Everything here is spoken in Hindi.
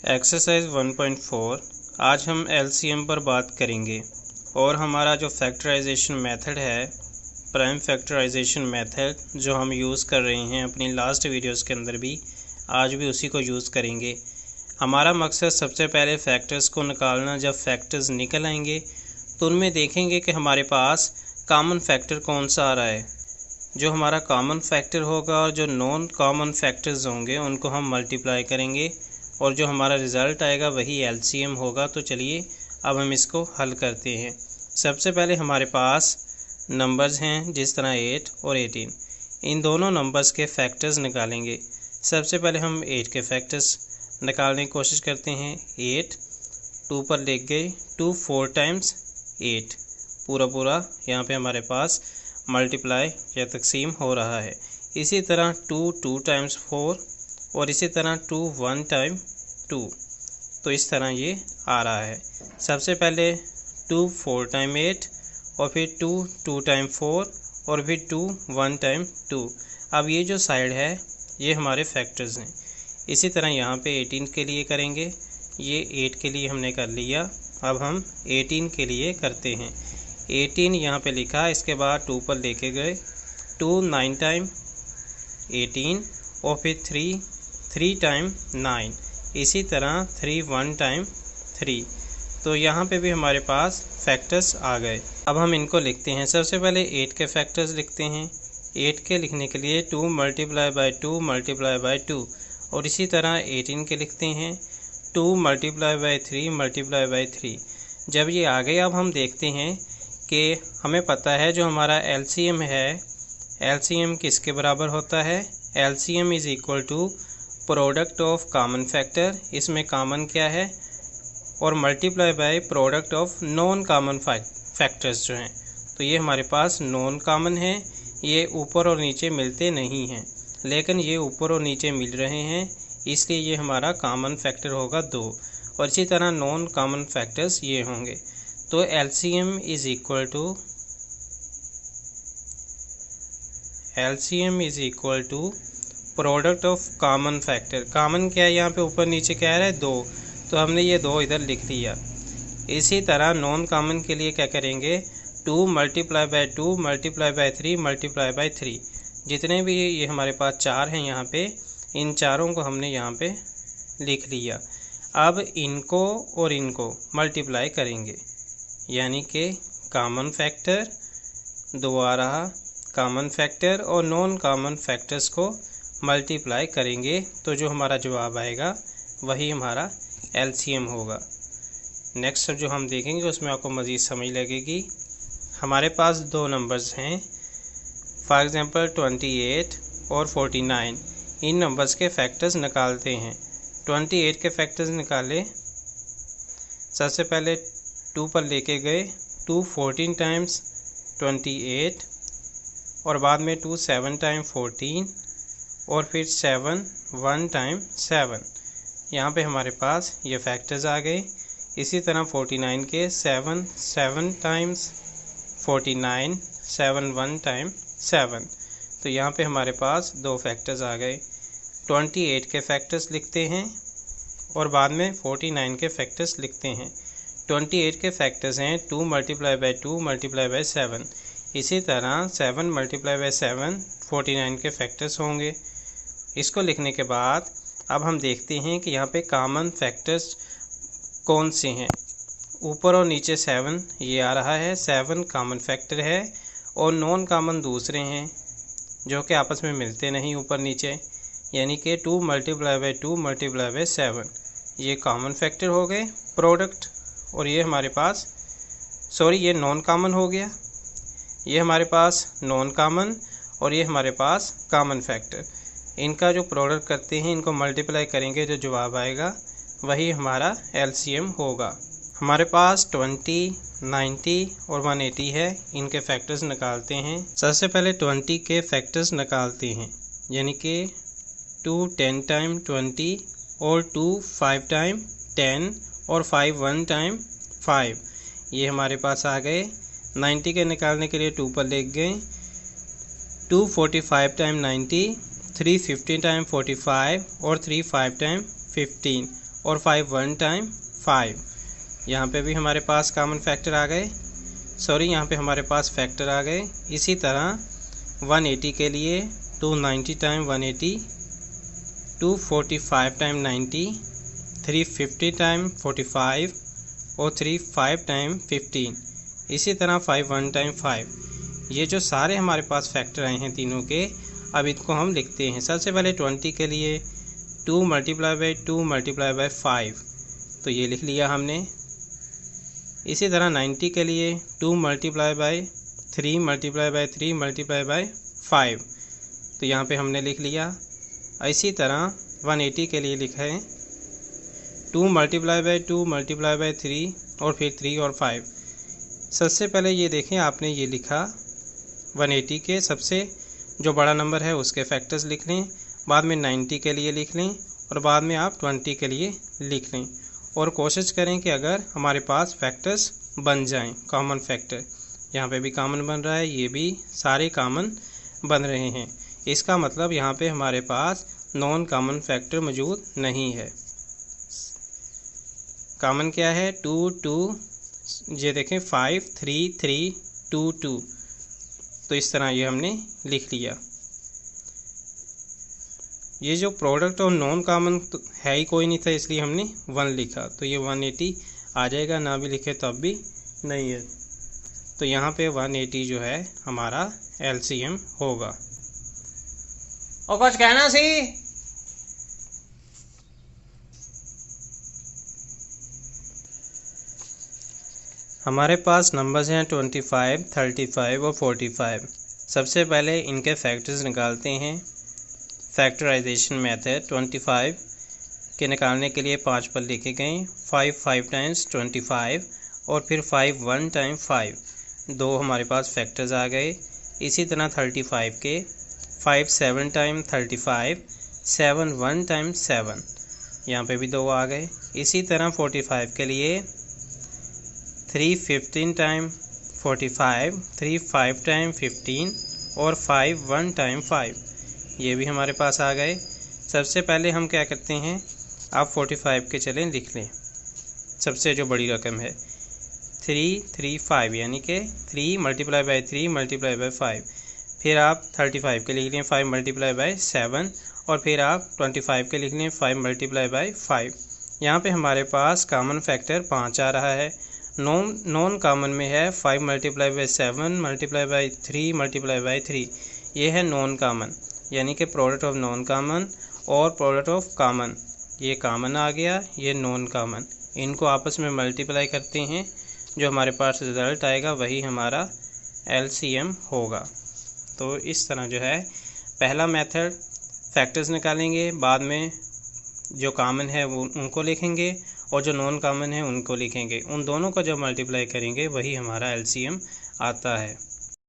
एक्सरसाइज 1.4 आज हम एलसीएम पर बात करेंगे और हमारा जो फैक्टराइजेशन मेथड है, प्राइम फैक्टराइजेशन मेथड जो हम यूज़ कर रहे हैं अपनी लास्ट वीडियोस के अंदर भी, आज भी उसी को यूज़ करेंगे। हमारा मकसद सबसे पहले फैक्टर्स को निकालना। जब फैक्टर्स निकल आएंगे तो उनमें देखेंगे कि हमारे पास कॉमन फैक्टर कौन सा आ रहा है। जो हमारा कॉमन फैक्टर होगा और जो नॉन कॉमन फैक्टर्स होंगे उनको हम मल्टीप्लाई करेंगे और जो हमारा रिज़ल्ट आएगा वही एलसीएम होगा। तो चलिए अब हम इसको हल करते हैं। सबसे पहले हमारे पास नंबर्स हैं जिस तरह 8 और 18, इन दोनों नंबर्स के फैक्टर्स निकालेंगे। सबसे पहले हम 8 के फैक्टर्स निकालने की कोशिश करते हैं। 8 2 पर लिख गए, 2 4 टाइम्स 8 पूरा यहाँ पे हमारे पास मल्टीप्लाई या तकसीम हो रहा है। इसी तरह 2 2 टाइम्स 4 और इसी तरह 2 1 टाइम 2। तो इस तरह ये आ रहा है। सबसे पहले 2 4 टाइम 8 और फिर 2 2 टाइम 4 और फिर 2 1 टाइम 2। अब ये जो साइड है ये हमारे फैक्टर्स हैं। इसी तरह यहाँ पे 18 के लिए करेंगे। ये 8 के लिए हमने कर लिया। अब हम 18 के लिए करते हैं। 18 यहाँ पे लिखा, इसके बाद 2 पर लेके गए, 2 9 टाइम 18 और फिर 3 टाइम 9। इसी तरह 3 1 टाइम 3। तो यहाँ पे भी हमारे पास फैक्टर्स आ गए। अब हम इनको लिखते हैं। सबसे पहले 8 के फैक्टर्स लिखते हैं। 8 के लिखने के लिए 2 मल्टीप्लाई बाई 2 मल्टीप्लाई बाई 2 और इसी तरह 18 के लिखते हैं 2 मल्टीप्लाई बाई 3 मल्टीप्लाई बाई 3। जब ये आ गए अब हम देखते हैं कि हमें पता है जो हमारा एलसीएम है, एलसीएम किसके बराबर होता है। LCM is equal to product of common factor, इसमें कॉमन क्या है, और multiply by product of non common factors जो हैं। तो ये हमारे पास नॉन कॉमन है, ये ऊपर और नीचे मिलते नहीं हैं, लेकिन ये ऊपर और नीचे मिल रहे हैं, इसलिए ये हमारा कॉमन फैक्टर होगा 2। और इसी तरह नॉन कॉमन फैक्टर्स ये होंगे। तो LCM is equal to product of common factor. Common क्या है यहाँ पे, ऊपर नीचे क्या है, 2, तो हमने ये 2 इधर लिख दिया। इसी तरह नॉन कॉमन के लिए क्या करेंगे, 2 multiply by 2 multiply by 3 multiply by 3। जितने भी ये हमारे पास 4 हैं यहाँ पे, इन चारों को हमने यहाँ पे लिख लिया। अब इनको और इनको मल्टीप्लाई करेंगे, यानी कि कॉमन फैक्टर 2 आ रहा, कॉमन फैक्टर और नॉन कॉमन फैक्टर्स को मल्टीप्लाई करेंगे तो जो हमारा जवाब आएगा वही हमारा एलसीएम होगा। नेक्स्ट जो हम देखेंगे उसमें आपको मज़ीद समझ लगेगी। हमारे पास 2 नंबर्स हैं, फॉर एग्ज़ाम्पल 28 और 49। इन नंबर्स के फैक्टर्स निकालते हैं। 28 के फैक्टर्स निकाले। सबसे पहले 2 पर लेके गए, 2 14 टाइम्स 28 और बाद में 2 7 टाइम 14 और फिर 7 1 टाइम 7। यहाँ पे हमारे पास ये फैक्टर्स आ गए। इसी तरह 49 के 7 7 टाइम्स 49 7 1 टाइम 7। तो यहाँ पे हमारे पास 2 फैक्टर्स आ गए। 28 के फैक्टर्स लिखते हैं और बाद में 49 के फैक्टर्स लिखते हैं। 28 के फैक्टर्स हैं 2 मल्टीप्लाई बाई 2 मल्टीप्लाई बाई 7। इसी तरह 7 मल्टीप्लाई बाई 7 49 के फैक्टर्स होंगे। इसको लिखने के बाद अब हम देखते हैं कि यहाँ पे कॉमन फैक्टर्स कौन से हैं। ऊपर और नीचे 7 ये आ रहा है, 7 कॉमन फैक्टर है और नॉन कॉमन दूसरे हैं जो कि आपस में मिलते नहीं ऊपर नीचे, यानी कि 2 मल्टीप्लाई बाई 2 मल्टीप्लाई बाई 7 ये कॉमन फैक्टर हो गए प्रोडक्ट। और ये हमारे पास ये नॉन कॉमन हो गया, ये हमारे पास नॉन कॉमन और ये हमारे पास कॉमन फैक्टर। इनका जो प्रोडक्ट करते हैं, इनको मल्टीप्लाई करेंगे, जो जवाब आएगा वही हमारा एलसीएम होगा। हमारे पास 20 90 और 180 है, इनके फैक्टर्स निकालते हैं। सबसे पहले 20 के फैक्टर्स निकालते हैं, यानी कि 2 10 टाइम 20 और 2 5 टाइम 10 और 5 1 टाइम 5। ये हमारे पास आ गए। 90 के निकालने के लिए 2 पर लिख गए, 2 45 टाइम 90, 3 15 टाइम 45 और 3 5 टाइम 15 और 5 1 टाइम 5। यहाँ पे भी हमारे पास कॉमन फैक्टर आ गए, यहाँ पे हमारे पास फैक्टर आ गए। इसी तरह 180 के लिए 290 टाइम 180, 245 टाइम 90, 350 टाइम 45 और 35 टाइम 15। इसी तरह 5 1 टाइम 5। ये जो सारे हमारे पास फैक्टर आए हैं तीनों के, अब इनको हम लिखते हैं। सबसे पहले 20 के लिए 2 मल्टीप्लाई बाई 2 मल्टीप्लाई बाई 5, तो ये लिख लिया हमने। इसी तरह 90 के लिए 2 multiply by 3 multiply by 3 multiply by 5, तो यहाँ पे हमने लिख लिया। इसी तरह 180 के लिए लिखा है 2 मल्टीप्लाई बाई 2 मल्टीप्लाई बाई 3 और फिर 3 और 5। सबसे पहले ये देखें, आपने ये लिखा 180 के सबसे जो बड़ा नंबर है उसके फैक्टर्स लिख लें, बाद में 90 के लिए लिख लें और बाद में आप 20 के लिए लिख लें। और कोशिश करें कि अगर हमारे पास फैक्टर्स बन जाएं, कॉमन फैक्टर। यहाँ पे भी कॉमन बन रहा है, ये भी सारे कॉमन बन रहे हैं। इसका मतलब यहाँ पे हमारे पास नॉन कॉमन फैक्टर मौजूद नहीं है। कॉमन क्या है? 2 2, ये देखें 5 3 3 2 2, तो इस तरह ये हमने लिख लिया। ये जो प्रोडक्ट और नॉन कॉमन तो है ही कोई नहीं था, इसलिए हमने 1 लिखा, तो ये 180 आ जाएगा। ना भी लिखे तब भी नहीं है, तो यहाँ पे 180 जो है हमारा LCM होगा। और कुछ कहना सी? हमारे पास नंबर्स हैं 25, 35 और 45। सबसे पहले इनके फैक्टर्स निकालते हैं। फैक्टराइजेशन मेथड 25 के निकालने के लिए 5 पर लिखे गए 5 5 टाइम्स 25 और फिर 5 1 टाइम 5, दो हमारे पास फैक्टर्स आ गए। इसी तरह 35 के 5 7 टाइम 35, 7 1 टाइम 7, यहाँ पे भी दो आ गए। इसी तरह 45 के लिए 3 15 टाइम 45, 3 5 टाइम 15 और 5 1 टाइम 5, ये भी हमारे पास आ गए। सबसे पहले हम क्या करते हैं, आप 45 के चलें लिख लें। सबसे जो बड़ी रकम है 3 3 5, यानी कि 3 मल्टीप्लाई बाई 3 मल्टीप्लाई बाई 5। फिर आप 35 के लिख लें 5 मल्टीप्लाई बाई 7 और फिर आप 25 के लिख लें 5 मल्टीप्लाई बाई 5। यहाँ पे हमारे पास कॉमन फैक्टर 5 आ रहा है। नॉन कॉमन में है 5 multiply by 7 multiply by 3 multiply by 3, ये है नॉन कॉमन, यानी कि प्रोडक्ट ऑफ नॉन कॉमन और प्रोडक्ट ऑफ कॉमन। ये कॉमन आ गया, ये नॉन कॉमन, इनको आपस में मल्टीप्लाई करते हैं, जो हमारे पास रिज़ल्ट आएगा वही हमारा LCM होगा। तो इस तरह जो है पहला मेथड फैक्टर्स निकालेंगे, बाद में जो कॉमन है वो उनको लिखेंगे और जो नॉन कॉमन है उनको लिखेंगे। उन दोनों को जब मल्टीप्लाई करेंगे वही हमारा LCM आता है।